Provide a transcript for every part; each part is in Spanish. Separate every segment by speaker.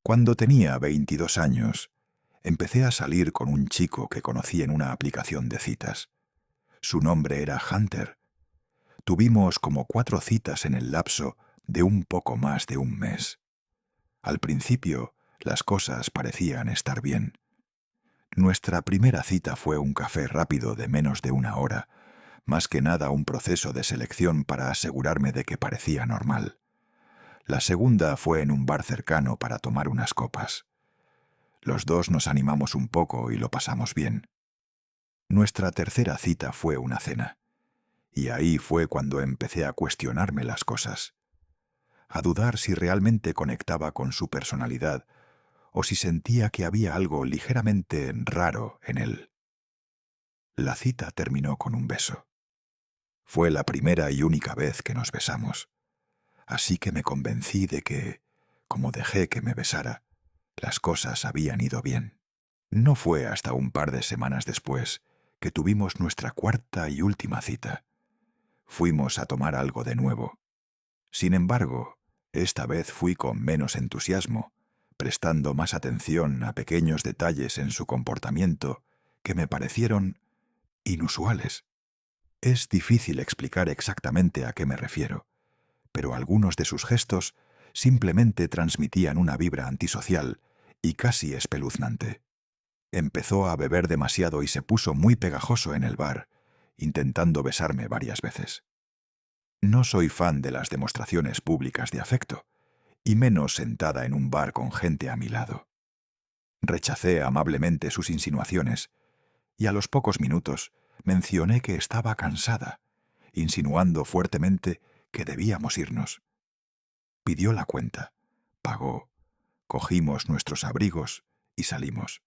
Speaker 1: Cuando tenía 22 años, empecé a salir con un chico que conocí en una aplicación de citas. Su nombre era Hunter. Tuvimos como 4 citas en el lapso de un poco más de un mes. Al principio, las cosas parecían estar bien. Nuestra primera cita fue un café rápido de menos de una hora, más que nada un proceso de selección para asegurarme de que parecía normal. La segunda fue en un bar cercano para tomar unas copas. Los dos nos animamos un poco y lo pasamos bien. Nuestra tercera cita fue una cena, y ahí fue cuando empecé a cuestionarme las cosas, a dudar si realmente conectaba con su personalidad o si sentía que había algo ligeramente raro en él. La cita terminó con un beso. Fue la primera y única vez que nos besamos, así que me convencí de que, como dejé que me besara, las cosas habían ido bien. No fue hasta un par de semanas después que tuvimos nuestra cuarta y última cita. Fuimos a tomar algo de nuevo. Sin embargo, esta vez fui con menos entusiasmo, prestando más atención a pequeños detalles en su comportamiento que me parecieron inusuales. Es difícil explicar exactamente a qué me refiero, pero algunos de sus gestos simplemente transmitían una vibra antisocial y casi espeluznante. Empezó a beber demasiado y se puso muy pegajoso en el bar, intentando besarme varias veces. No soy fan de las demostraciones públicas de afecto, y menos sentada en un bar con gente a mi lado. Rechacé amablemente sus insinuaciones, y a los pocos minutos mencioné que estaba cansada, insinuando fuertemente que debíamos irnos. Pidió la cuenta, pagó, cogimos nuestros abrigos y salimos.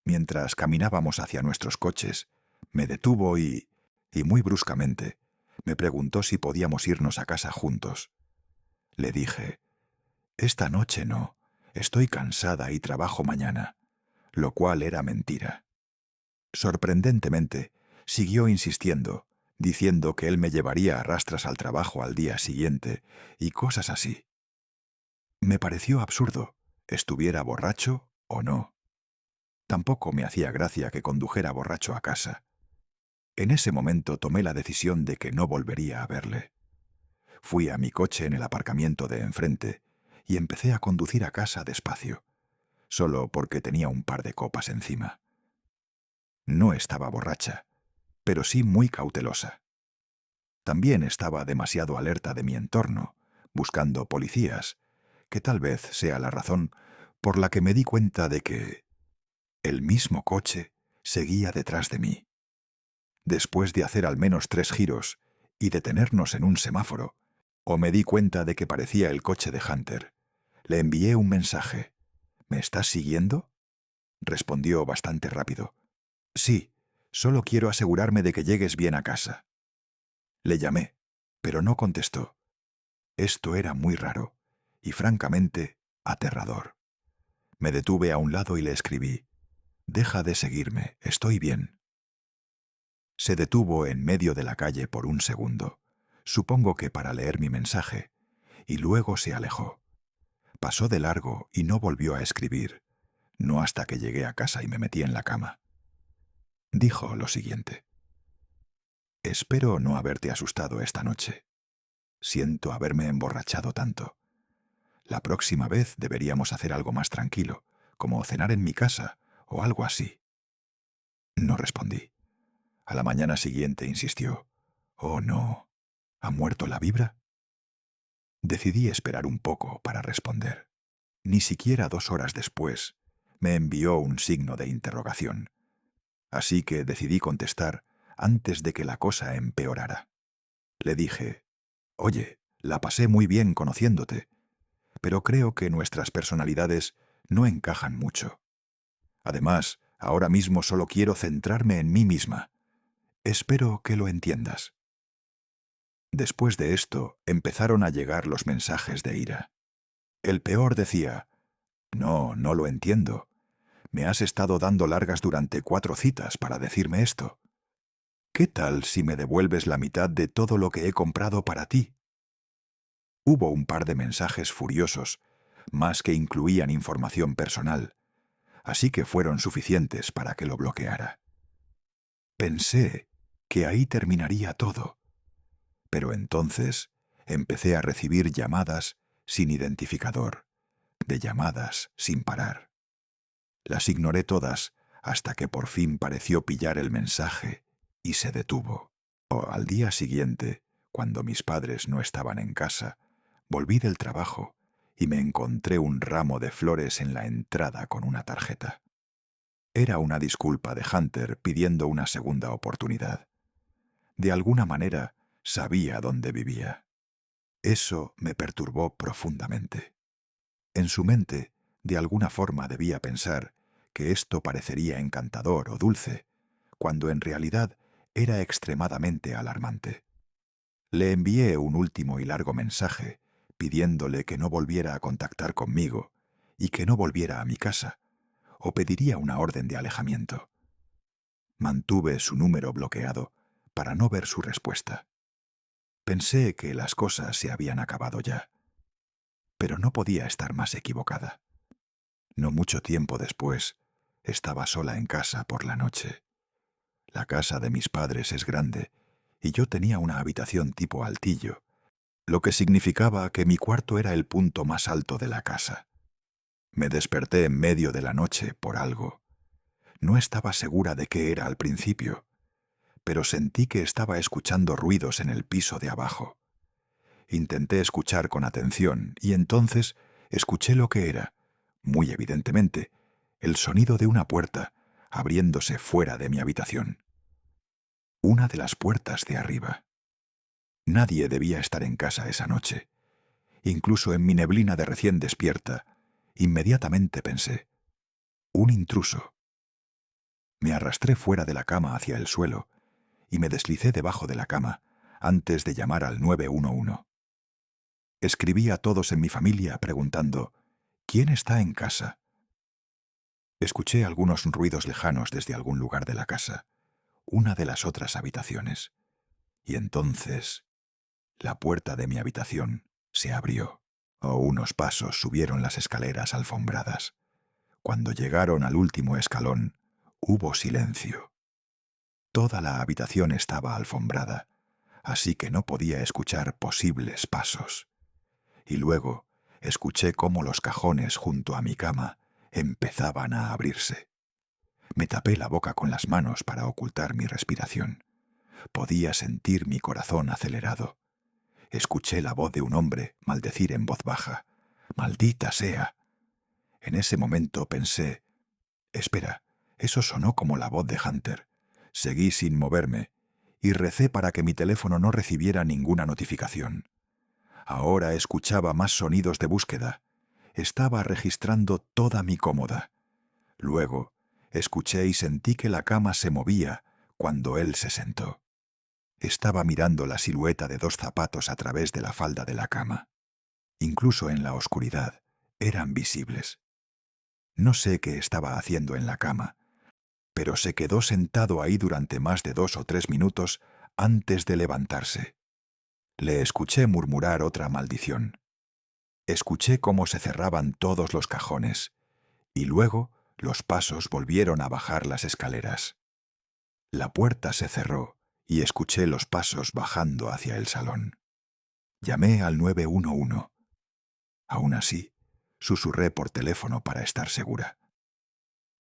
Speaker 1: Mientras caminábamos hacia nuestros coches, me detuvo y muy bruscamente, me preguntó si podíamos irnos a casa juntos. Le dije, «Esta noche no, estoy cansada y trabajo mañana», lo cual era mentira. Sorprendentemente, siguió insistiendo, diciendo que él me llevaría a rastras al trabajo al día siguiente y cosas así. Me pareció absurdo, estuviera borracho o no. Tampoco me hacía gracia que condujera borracho a casa. En ese momento tomé la decisión de que no volvería a verle. Fui a mi coche en el aparcamiento de enfrente y empecé a conducir a casa despacio, solo porque tenía un par de copas encima. No estaba borracha, pero sí muy cautelosa. También estaba demasiado alerta de mi entorno, buscando policías, que tal vez sea la razón por la que me di cuenta de que el mismo coche seguía detrás de mí. Después de hacer al menos 3 giros y detenernos en un semáforo, me di cuenta de que parecía el coche de Hunter. Le envié un mensaje. «¿Me estás siguiendo?», respondió bastante rápido. «Sí, solo quiero asegurarme de que llegues bien a casa». Le llamé, pero no contestó. Esto era muy raro y francamente aterrador. Me detuve a un lado y le escribí, «Deja de seguirme, estoy bien». Se detuvo en medio de la calle por un segundo, supongo que para leer mi mensaje, y luego se alejó. Pasó de largo y no volvió a escribir, no hasta que llegué a casa y me metí en la cama. Dijo lo siguiente: «Espero no haberte asustado esta noche. Siento haberme emborrachado tanto. La próxima vez deberíamos hacer algo más tranquilo, como cenar en mi casa o algo así». No respondí. A la mañana siguiente insistió, «Oh, no, ¿ha muerto la vibra?». Decidí esperar un poco para responder. Ni siquiera 2 horas después me envió un signo de interrogación. Así que decidí contestar antes de que la cosa empeorara. Le dije, «Oye, la pasé muy bien conociéndote, pero creo que nuestras personalidades no encajan mucho. Además, ahora mismo solo quiero centrarme en mí misma. Espero que lo entiendas». Después de esto, empezaron a llegar los mensajes de ira. El peor decía, «No, no lo entiendo. Me has estado dando largas durante 4 citas para decirme esto. ¿Qué tal si me devuelves la mitad de todo lo que he comprado para ti?». Hubo un par de mensajes furiosos, más que incluían información personal, así que fueron suficientes para que lo bloqueara. Pensé que ahí terminaría todo, pero entonces empecé a recibir llamadas sin identificador, de llamadas sin parar. Las ignoré todas hasta que por fin pareció pillar el mensaje y se detuvo. Al día siguiente, cuando mis padres no estaban en casa, volví del trabajo y me encontré un ramo de flores en la entrada con una tarjeta. Era una disculpa de Hunter pidiendo una segunda oportunidad. De alguna manera sabía dónde vivía. Eso me perturbó profundamente. En su mente, de alguna forma debía pensar que esto parecería encantador o dulce, cuando en realidad era extremadamente alarmante. Le envié un último y largo mensaje pidiéndole que no volviera a contactar conmigo y que no volviera a mi casa, o pediría una orden de alejamiento. Mantuve su número bloqueado para no ver su respuesta. Pensé que las cosas se habían acabado ya, pero no podía estar más equivocada. No mucho tiempo después, estaba sola en casa por la noche. La casa de mis padres es grande y yo tenía una habitación tipo altillo, lo que significaba que mi cuarto era el punto más alto de la casa. Me desperté en medio de la noche por algo. No estaba segura de qué era al principio, pero sentí que estaba escuchando ruidos en el piso de abajo. Intenté escuchar con atención y entonces escuché lo que era, muy evidentemente, el sonido de una puerta abriéndose fuera de mi habitación. Una de las puertas de arriba. Nadie debía estar en casa esa noche. Incluso en mi neblina de recién despierta, inmediatamente pensé, un intruso. Me arrastré fuera de la cama hacia el suelo y me deslicé debajo de la cama antes de llamar al 911. Escribí a todos en mi familia preguntando, ¿quién está en casa? Escuché algunos ruidos lejanos desde algún lugar de la casa, una de las otras habitaciones, y entonces la puerta de mi habitación se abrió. Unos pasos subieron las escaleras alfombradas. Cuando llegaron al último escalón, hubo silencio. Toda la habitación estaba alfombrada, así que no podía escuchar posibles pasos. Y luego escuché cómo los cajones junto a mi cama empezaban a abrirse. Me tapé la boca con las manos para ocultar mi respiración. Podía sentir mi corazón acelerado. Escuché la voz de un hombre maldecir en voz baja, «¡Maldita sea!». En ese momento pensé, «Espera, eso sonó como la voz de Hunter». Seguí sin moverme y recé para que mi teléfono no recibiera ninguna notificación. Ahora escuchaba más sonidos de búsqueda. Estaba registrando toda mi cómoda. Luego, escuché y sentí que la cama se movía cuando él se sentó. Estaba mirando la silueta de dos zapatos a través de la falda de la cama. Incluso en la oscuridad, eran visibles. No sé qué estaba haciendo en la cama, pero se quedó sentado ahí durante más de 2 o 3 minutos antes de levantarse. Le escuché murmurar otra maldición. Escuché cómo se cerraban todos los cajones, y luego los pasos volvieron a bajar las escaleras. La puerta se cerró y escuché los pasos bajando hacia el salón. Llamé al 911. Aún así, susurré por teléfono para estar segura.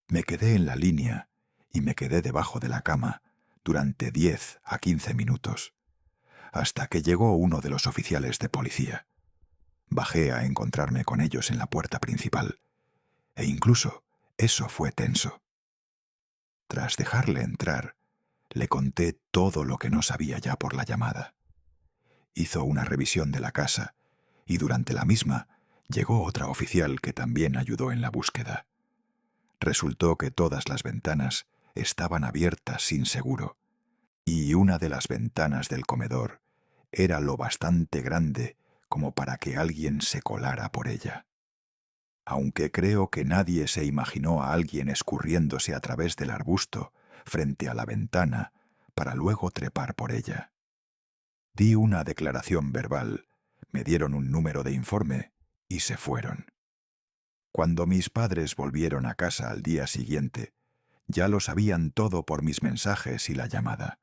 Speaker 1: Me quedé en la línea y me quedé debajo de la cama durante 10 a 15 minutos, hasta que llegó uno de los oficiales de policía. Bajé a encontrarme con ellos en la puerta principal, e incluso eso fue tenso. Tras dejarle entrar, le conté todo lo que no sabía ya por la llamada. Hizo una revisión de la casa, y durante la misma llegó otra oficial que también ayudó en la búsqueda. Resultó que todas las ventanas estaban abiertas sin seguro, y una de las ventanas del comedor era lo bastante grande como para que alguien se colara por ella. Aunque creo que nadie se imaginó a alguien escurriéndose a través del arbusto frente a la ventana para luego trepar por ella. Di una declaración verbal, me dieron un número de informe y se fueron. Cuando mis padres volvieron a casa al día siguiente, ya lo sabían todo por mis mensajes y la llamada.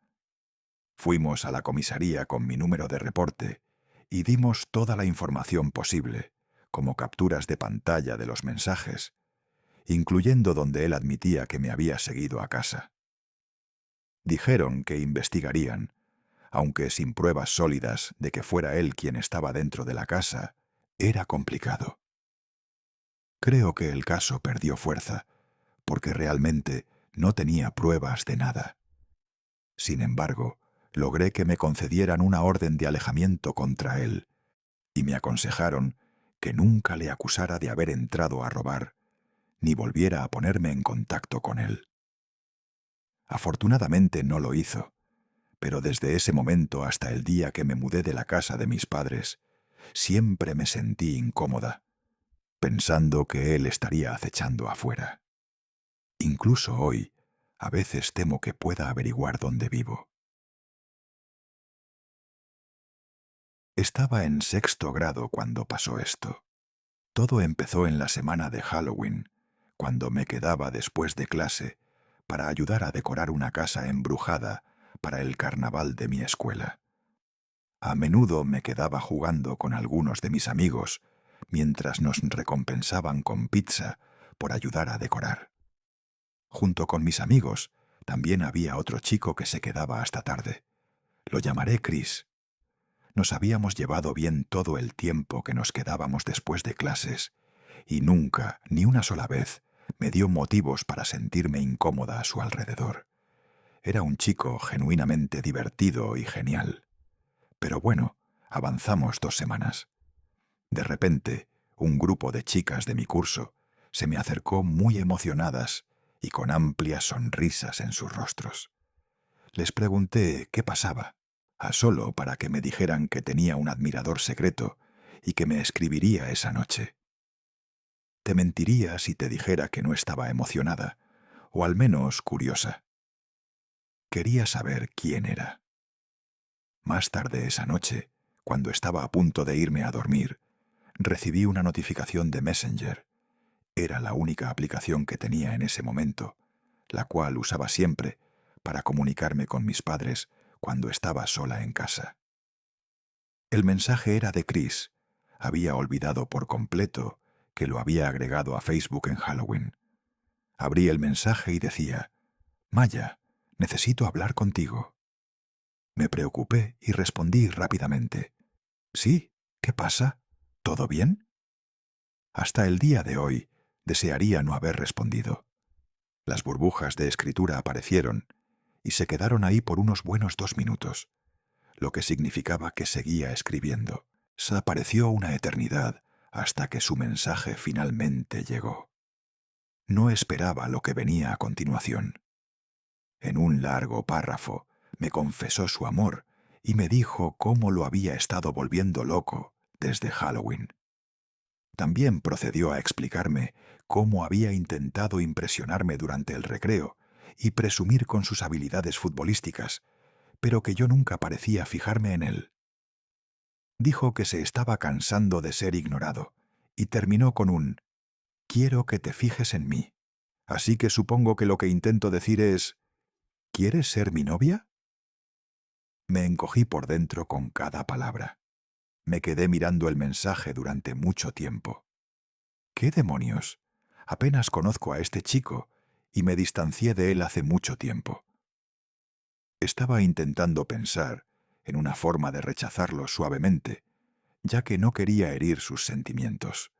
Speaker 1: Fuimos a la comisaría con mi número de reporte y dimos toda la información posible, como capturas de pantalla de los mensajes, incluyendo donde él admitía que me había seguido a casa. Dijeron que investigarían, aunque sin pruebas sólidas de que fuera él quien estaba dentro de la casa, era complicado. Creo que el caso perdió fuerza, porque realmente no tenía pruebas de nada. Sin embargo, logré que me concedieran una orden de alejamiento contra él, y me aconsejaron que nunca le acusara de haber entrado a robar, ni volviera a ponerme en contacto con él. Afortunadamente no lo hizo, pero desde ese momento hasta el día que me mudé de la casa de mis padres, siempre me sentí incómoda, pensando que él estaría acechando afuera. Incluso hoy, a veces temo que pueda averiguar dónde vivo. Estaba en 6º grado cuando pasó esto. Todo empezó en la semana de Halloween, cuando me quedaba después de clase para ayudar a decorar una casa embrujada para el carnaval de mi escuela. A menudo me quedaba jugando con algunos de mis amigos mientras nos recompensaban con pizza por ayudar a decorar. Junto con mis amigos, también había otro chico que se quedaba hasta tarde. Lo llamaré Chris. Nos habíamos llevado bien todo el tiempo que nos quedábamos después de clases, y nunca, ni una sola vez, me dio motivos para sentirme incómoda a su alrededor. Era un chico genuinamente divertido y genial. Pero bueno, avanzamos 2 semanas. De repente, un grupo de chicas de mi curso se me acercó muy emocionadas y con amplias sonrisas en sus rostros. Les pregunté qué pasaba, a solo para que me dijeran que tenía un admirador secreto y que me escribiría esa noche. Te mentiría si te dijera que no estaba emocionada, o al menos curiosa. Quería saber quién era. Más tarde esa noche, cuando estaba a punto de irme a dormir, recibí una notificación de Messenger. Era la única aplicación que tenía en ese momento, la cual usaba siempre para comunicarme con mis padres cuando estaba sola en casa. El mensaje era de Chris. Había olvidado por completo que lo había agregado a Facebook en Halloween. Abrí el mensaje y decía: «Maya, necesito hablar contigo». Me preocupé y respondí rápidamente: «Sí, ¿qué pasa? ¿Todo bien?». Hasta el día de hoy desearía no haber respondido. Las burbujas de escritura aparecieron y se quedaron ahí por unos buenos 2 minutos, lo que significaba que seguía escribiendo. Se apareció una eternidad hasta que su mensaje finalmente llegó. No esperaba lo que venía a continuación. En un largo párrafo me confesó su amor y me dijo cómo lo había estado volviendo loco desde Halloween. También procedió a explicarme cómo había intentado impresionarme durante el recreo y presumir con sus habilidades futbolísticas, pero que yo nunca parecía fijarme en él. Dijo que se estaba cansando de ser ignorado y terminó con un «Quiero que te fijes en mí. Así que supongo que lo que intento decir es ¿quieres ser mi novia?». Me encogí por dentro con cada palabra. Me quedé mirando el mensaje durante mucho tiempo. ¿Qué demonios? Apenas conozco a este chico y me distancié de él hace mucho tiempo. Estaba intentando pensar en una forma de rechazarlo suavemente, ya que no quería herir sus sentimientos.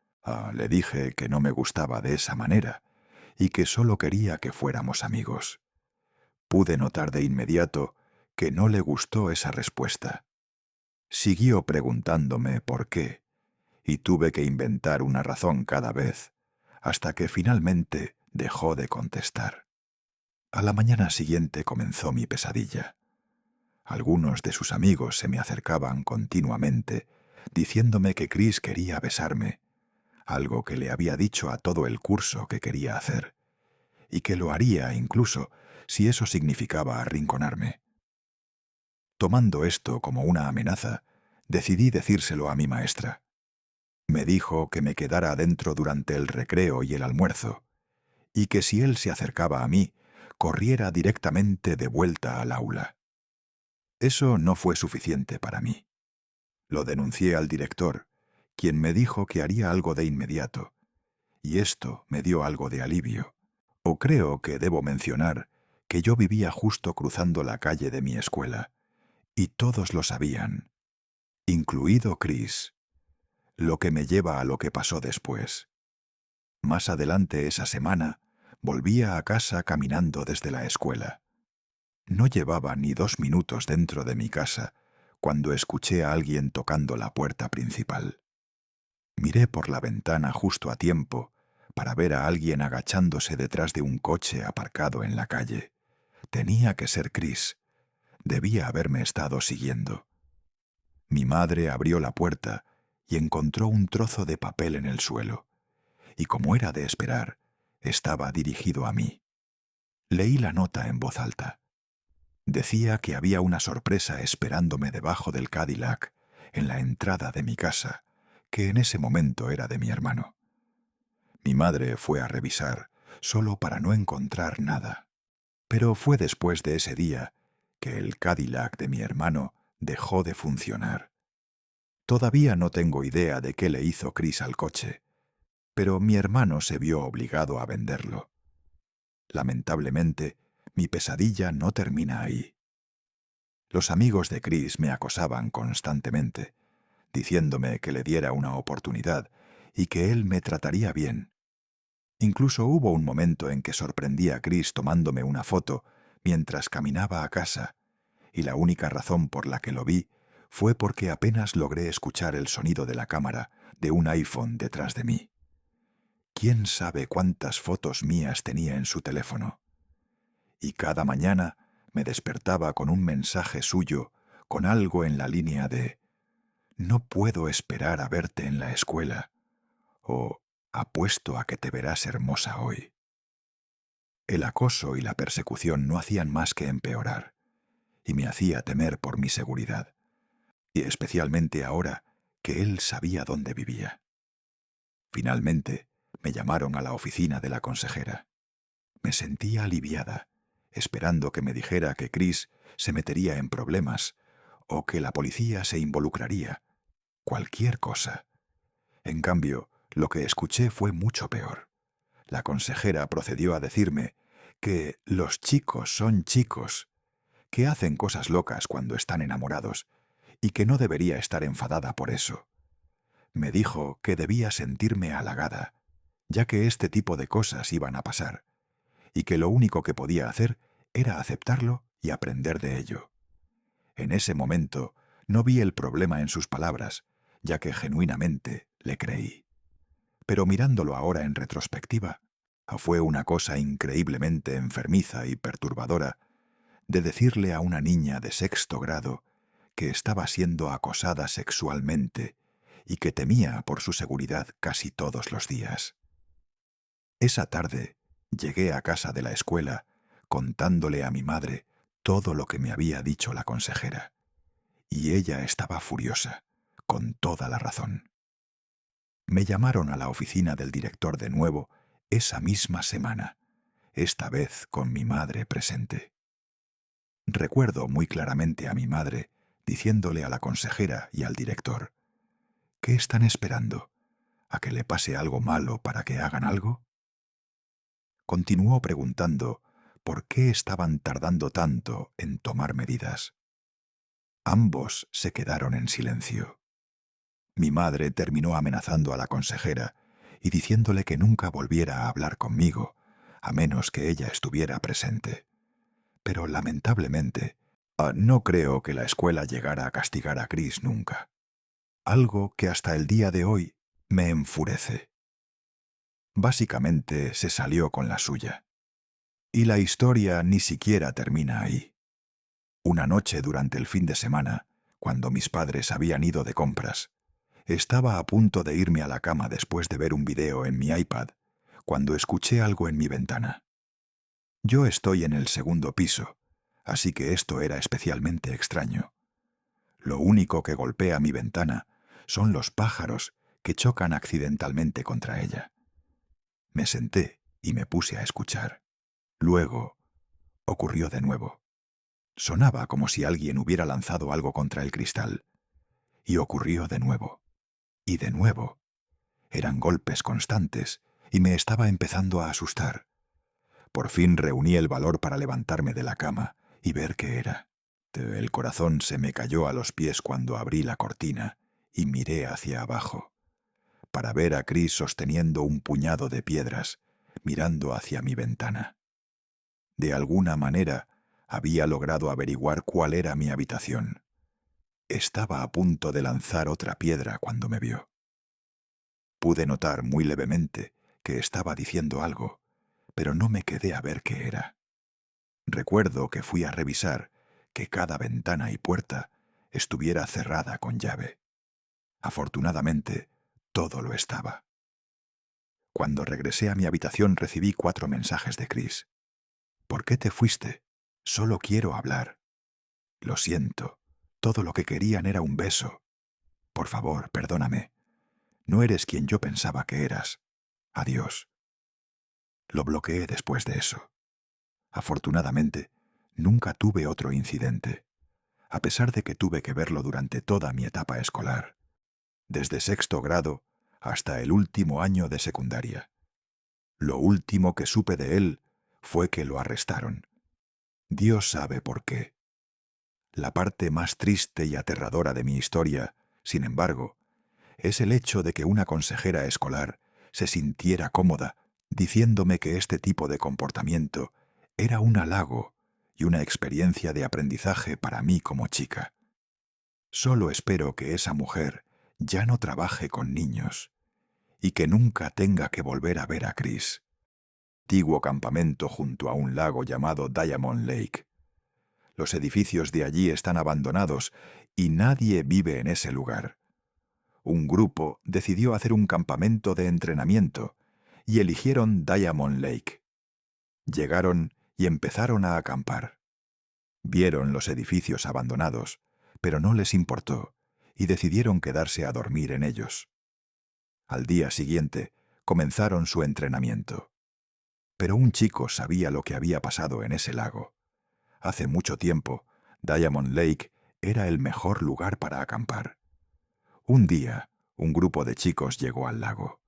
Speaker 1: Le dije que no me gustaba de esa manera y que solo quería que fuéramos amigos. Pude notar de inmediato que no le gustó esa respuesta. Siguió preguntándome por qué, y tuve que inventar una razón cada vez, hasta que finalmente dejó de contestar. A la mañana siguiente comenzó mi pesadilla. Algunos de sus amigos se me acercaban continuamente, diciéndome que Chris quería besarme, algo que le había dicho a todo el curso que quería hacer, y que lo haría incluso si eso significaba arrinconarme. Tomando esto como una amenaza, decidí decírselo a mi maestra. Me dijo que me quedara adentro durante el recreo y el almuerzo, y que si él se acercaba a mí, corriera directamente de vuelta al aula. Eso no fue suficiente para mí. Lo denuncié al director, quien me dijo que haría algo de inmediato, y esto me dio algo de alivio. O creo que debo mencionar que yo vivía justo cruzando la calle de mi escuela, y todos lo sabían, incluido Chris, lo que me lleva a lo que pasó después. Más adelante esa semana, volvía a casa caminando desde la escuela. No llevaba ni 2 minutos dentro de mi casa cuando escuché a alguien tocando la puerta principal. Miré por la ventana justo a tiempo para ver a alguien agachándose detrás de un coche aparcado en la calle. Tenía que ser Chris. Debía haberme estado siguiendo. Mi madre abrió la puerta y encontró un trozo de papel en el suelo, y como era de esperar, estaba dirigido a mí. Leí la nota en voz alta. Decía que había una sorpresa esperándome debajo del Cadillac, en la entrada de mi casa, que en ese momento era de mi hermano. Mi madre fue a revisar, solo para no encontrar nada. Pero fue después de ese día que el Cadillac de mi hermano dejó de funcionar. Todavía no tengo idea de qué le hizo Chris al coche, pero mi hermano se vio obligado a venderlo. Lamentablemente, mi pesadilla no termina ahí. Los amigos de Chris me acosaban constantemente, diciéndome que le diera una oportunidad y que él me trataría bien. Incluso hubo un momento en que sorprendí a Chris tomándome una foto mientras caminaba a casa, y la única razón por la que lo vi fue porque apenas logré escuchar el sonido de la cámara de un iPhone detrás de mí. ¿Quién sabe cuántas fotos mías tenía en su teléfono? Y cada mañana me despertaba con un mensaje suyo, con algo en la línea de «No puedo esperar a verte en la escuela» o «Apuesto a que te verás hermosa hoy». El acoso y la persecución no hacían más que empeorar, y me hacía temer por mi seguridad, y especialmente ahora que él sabía dónde vivía. Finalmente, me llamaron a la oficina de la consejera. Me sentía aliviada, esperando que me dijera que Chris se metería en problemas o que la policía se involucraría. Cualquier cosa. En cambio, lo que escuché fue mucho peor. La consejera procedió a decirme que los chicos son chicos, que hacen cosas locas cuando están enamorados y que no debería estar enfadada por eso. Me dijo que debía sentirme halagada, ya que este tipo de cosas iban a pasar, y que lo único que podía hacer era aceptarlo y aprender de ello. En ese momento no vi el problema en sus palabras, ya que genuinamente le creí. Pero mirándolo ahora en retrospectiva, fue una cosa increíblemente enfermiza y perturbadora de decirle a una niña de 6º grado que estaba siendo acosada sexualmente y que temía por su seguridad casi todos los días. Esa tarde llegué a casa de la escuela contándole a mi madre todo lo que me había dicho la consejera, y ella estaba furiosa, con toda la razón. Me llamaron a la oficina del director de nuevo esa misma semana, esta vez con mi madre presente. Recuerdo muy claramente a mi madre diciéndole a la consejera y al director: ¿qué están esperando? ¿A que le pase algo malo para que hagan algo? Continuó preguntando por qué estaban tardando tanto en tomar medidas. Ambos se quedaron en silencio. Mi madre terminó amenazando a la consejera y diciéndole que nunca volviera a hablar conmigo, a menos que ella estuviera presente. Pero lamentablemente, no creo que la escuela llegara a castigar a Chris nunca. Algo que hasta el día de hoy me enfurece. Básicamente se salió con la suya. Y la historia ni siquiera termina ahí. Una noche durante el fin de semana, cuando mis padres habían ido de compras, estaba a punto de irme a la cama después de ver un video en mi iPad, cuando escuché algo en mi ventana. Yo estoy en el 2º piso, así que esto era especialmente extraño. Lo único que golpea mi ventana son los pájaros que chocan accidentalmente contra ella. Me senté y me puse a escuchar. Luego ocurrió de nuevo. Sonaba como si alguien hubiera lanzado algo contra el cristal. Y ocurrió de nuevo. Y de nuevo. Eran golpes constantes y me estaba empezando a asustar. Por fin reuní el valor para levantarme de la cama y ver qué era. El corazón se me cayó a los pies cuando abrí la cortina y miré hacia abajo, para ver a Chris sosteniendo un puñado de piedras, mirando hacia mi ventana. De alguna manera, había logrado averiguar cuál era mi habitación. Estaba a punto de lanzar otra piedra cuando me vio. Pude notar muy levemente que estaba diciendo algo, pero no me quedé a ver qué era. Recuerdo que fui a revisar que cada ventana y puerta estuviera cerrada con llave. Afortunadamente, todo lo estaba. Cuando regresé a mi habitación recibí 4 mensajes de Chris. ¿Por qué te fuiste? Solo quiero hablar. Lo siento. Todo lo que querían era un beso. Por favor, perdóname. No eres quien yo pensaba que eras. Adiós. Lo bloqueé después de eso. Afortunadamente, nunca tuve otro incidente, a pesar de que tuve que verlo durante toda mi etapa escolar, desde 6º grado hasta el último año de secundaria. Lo último que supe de él fue que lo arrestaron. Dios sabe por qué. La parte más triste y aterradora de mi historia, sin embargo, es el hecho de que una consejera escolar se sintiera cómoda diciéndome que este tipo de comportamiento era un halago y una experiencia de aprendizaje para mí como chica. Solo espero que esa mujer ya no trabaje con niños y que nunca tenga que volver a ver a Chris. Antiguo campamento junto a un lago llamado Diamond Lake. Los edificios de allí están abandonados y nadie vive en ese lugar. Un grupo decidió hacer un campamento de entrenamiento y eligieron Diamond Lake. Llegaron y empezaron a acampar. Vieron los edificios abandonados, pero no les importó y decidieron quedarse a dormir en ellos. Al día siguiente, comenzaron su entrenamiento. Pero un chico sabía lo que había pasado en ese lago. Hace mucho tiempo, Diamond Lake era el mejor lugar para acampar. Un día, un grupo de chicos llegó al lago.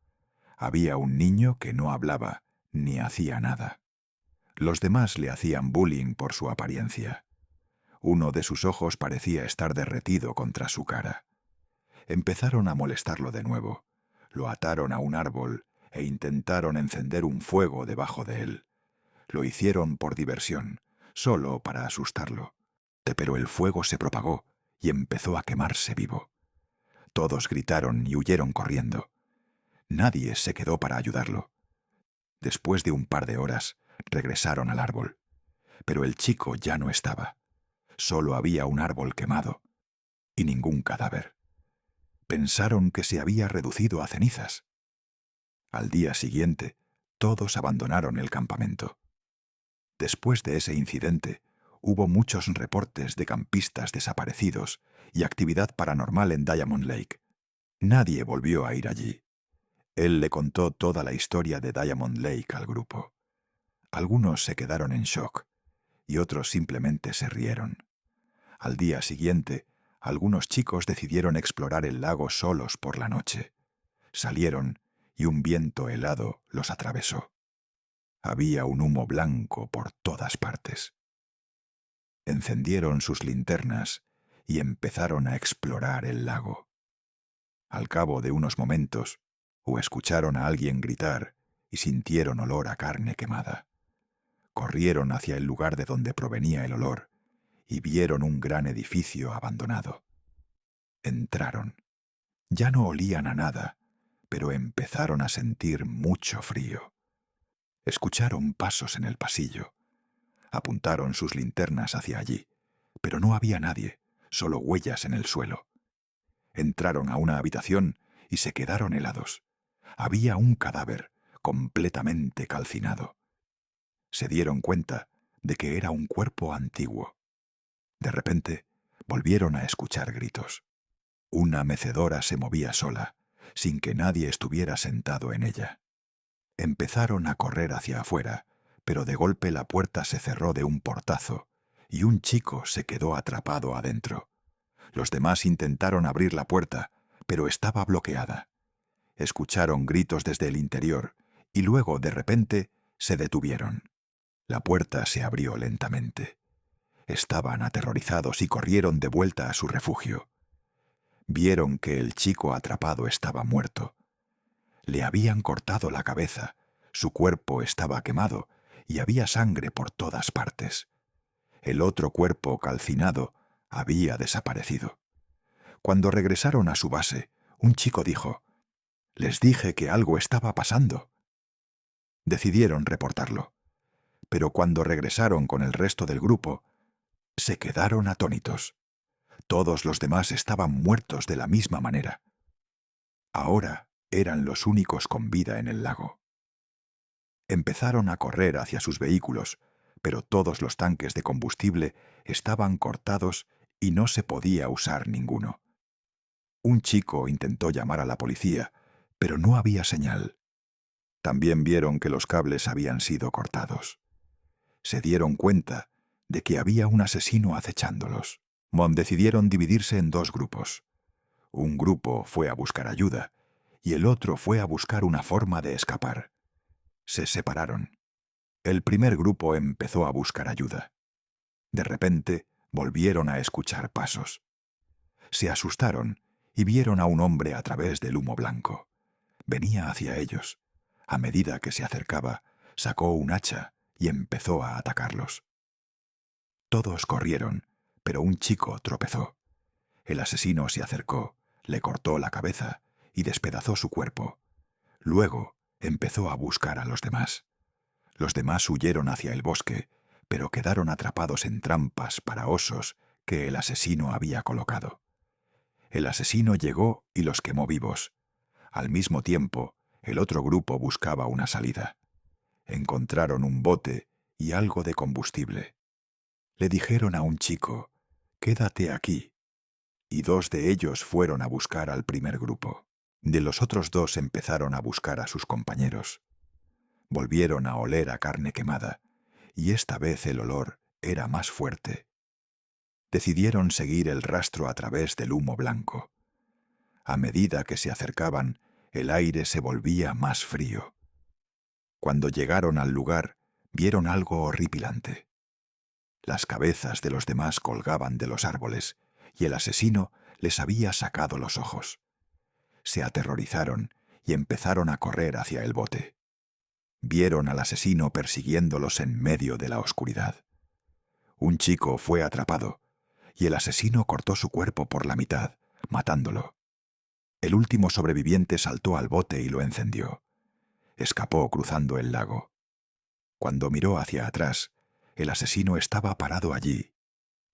Speaker 1: Había un niño que no hablaba ni hacía nada. Los demás le hacían bullying por su apariencia. Uno de sus ojos parecía estar derretido contra su cara. Empezaron a molestarlo de nuevo. Lo ataron a un árbol e intentaron encender un fuego debajo de él. Lo hicieron por diversión, solo para asustarlo. Pero el fuego se propagó y empezó a quemarse vivo. Todos gritaron y huyeron corriendo. Nadie se quedó para ayudarlo. Después de un par de horas, regresaron al árbol. Pero el chico ya no estaba. Solo había un árbol quemado y ningún cadáver. Pensaron que se había reducido a cenizas. Al día siguiente, todos abandonaron el campamento. Después de ese incidente, hubo muchos reportes de campistas desaparecidos y actividad paranormal en Diamond Lake. Nadie volvió a ir allí. Él le contó toda la historia de Diamond Lake al grupo. Algunos se quedaron en shock y otros simplemente se rieron. Al día siguiente, algunos chicos decidieron explorar el lago solos por la noche. Salieron y un viento helado los atravesó. Había un humo blanco por todas partes. Encendieron sus linternas y empezaron a explorar el lago. Al cabo de unos momentos, escucharon a alguien gritar y sintieron olor a carne quemada. Corrieron hacia el lugar de donde provenía el olor y vieron un gran edificio abandonado. Entraron. Ya no olían a nada, pero empezaron a sentir mucho frío. Escucharon pasos en el pasillo. Apuntaron sus linternas hacia allí, pero no había nadie, solo huellas en el suelo. Entraron a una habitación y se quedaron helados. Había un cadáver completamente calcinado. Se dieron cuenta de que era un cuerpo antiguo. De repente, volvieron a escuchar gritos. Una mecedora se movía sola, sin que nadie estuviera sentado en ella. Empezaron a correr hacia afuera, pero de golpe la puerta se cerró de un portazo y un chico se quedó atrapado adentro. Los demás intentaron abrir la puerta, pero estaba bloqueada. Escucharon gritos desde el interior y luego, de repente, se detuvieron. La puerta se abrió lentamente. Estaban aterrorizados y corrieron de vuelta a su refugio. Vieron que el chico atrapado estaba muerto. Le habían cortado la cabeza, su cuerpo estaba quemado y había sangre por todas partes. El otro cuerpo calcinado había desaparecido. Cuando regresaron a su base, un chico dijo: «Les dije que algo estaba pasando». Decidieron reportarlo, pero cuando regresaron con el resto del grupo, se quedaron atónitos. Todos los demás estaban muertos de la misma manera. Ahora eran los únicos con vida en el lago. Empezaron a correr hacia sus vehículos, pero todos los tanques de combustible estaban cortados y no se podía usar ninguno. Un chico intentó llamar a la policía, pero no había señal. También vieron que los cables habían sido cortados. Se dieron cuenta de que había un asesino acechándolos. Decidieron dividirse en dos grupos. Un grupo fue a buscar ayuda y el otro fue a buscar una forma de escapar. Se separaron. El primer grupo empezó a buscar ayuda. De repente, volvieron a escuchar pasos. Se asustaron y vieron a un hombre a través del humo blanco. Venía hacia ellos. A medida que se acercaba, sacó un hacha y empezó a atacarlos. Todos corrieron, pero un chico tropezó. El asesino se acercó, le cortó la cabeza y despedazó su cuerpo. Luego empezó a buscar a los demás. Los demás huyeron hacia el bosque, pero quedaron atrapados en trampas para osos que el asesino había colocado. El asesino llegó y los quemó vivos. Al mismo tiempo, el otro grupo buscaba una salida. Encontraron un bote y algo de combustible. Le dijeron a un chico: «Quédate aquí», y dos de ellos fueron a buscar al primer grupo. De los otros dos empezaron a buscar a sus compañeros. Volvieron a oler a carne quemada, y esta vez el olor era más fuerte. Decidieron seguir el rastro a través del humo blanco. A medida que se acercaban, el aire se volvía más frío. Cuando llegaron al lugar, vieron algo horripilante. Las cabezas de los demás colgaban de los árboles, y el asesino les había sacado los ojos. Se aterrorizaron y empezaron a correr hacia el bote. Vieron al asesino persiguiéndolos en medio de la oscuridad. Un chico fue atrapado, y el asesino cortó su cuerpo por la mitad, matándolo. El último sobreviviente saltó al bote y lo encendió. Escapó cruzando el lago. Cuando miró hacia atrás, el asesino estaba parado allí,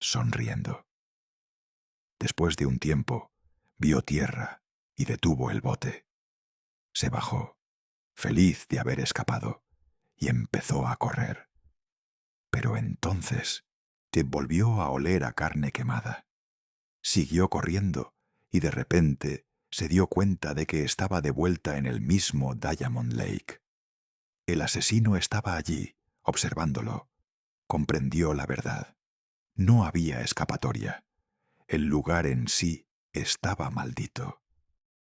Speaker 1: sonriendo. Después de un tiempo, vio tierra y detuvo el bote. Se bajó, feliz de haber escapado, y empezó a correr. Pero entonces Ted volvió a oler a carne quemada. Siguió corriendo y de repente se dio cuenta de que estaba de vuelta en el mismo Diamond Lake. El asesino estaba allí, observándolo. Comprendió la verdad. No había escapatoria. El lugar en sí estaba maldito.